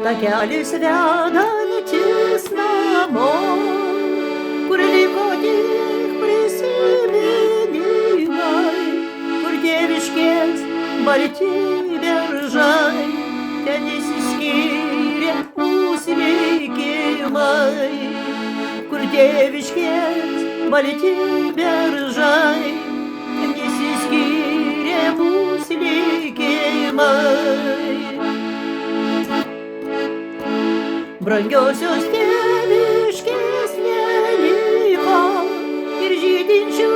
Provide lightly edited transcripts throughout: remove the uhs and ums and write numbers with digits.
Takelis vedantis namo, kur liko tik prisiminimai, kur dieviškės balti beržai, ten išsiskyrė mūsų likimai, kur dieviškės balti beržai, ten išsiskyrė mūsų likimai. Brangiosios tėviškės neliko ir žydinčių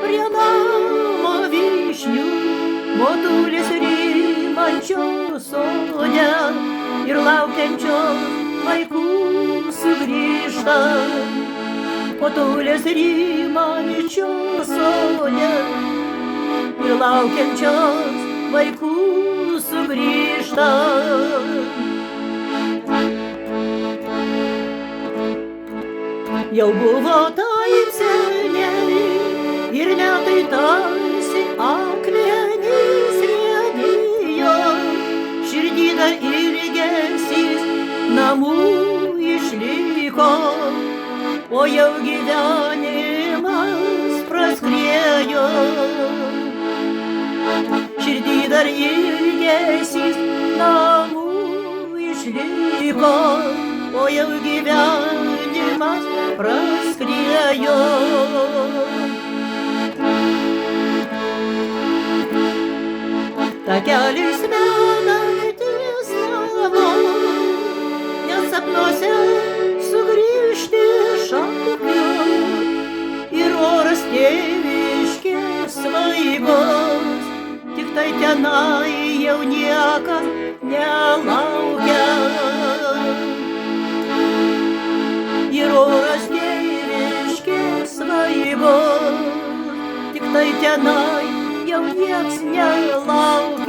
prie namo vyšnių, motulės rymančios sode ir laukiančios vaikų sugrįžta. Motulės rymančios sode ir laukiančios vaikų sugrįžta. Jau buvo taip seniai ir netai tarsi akmenys riedėjo, širdį dar ilgesys namų išliko, o jau gyvenimas praskriejo. Širdį dar ilgesys namų išliko, o jau gyvenimas praskriejo. Takelis vedantis namo, nes sapnuose sugrįžti šaukiu, ir oras tėviškės svaigos, tik tai tenai jau niekas nelaukia. Ir oras tėviškės svaigos, tik tai tenai jau nieks nelaukia.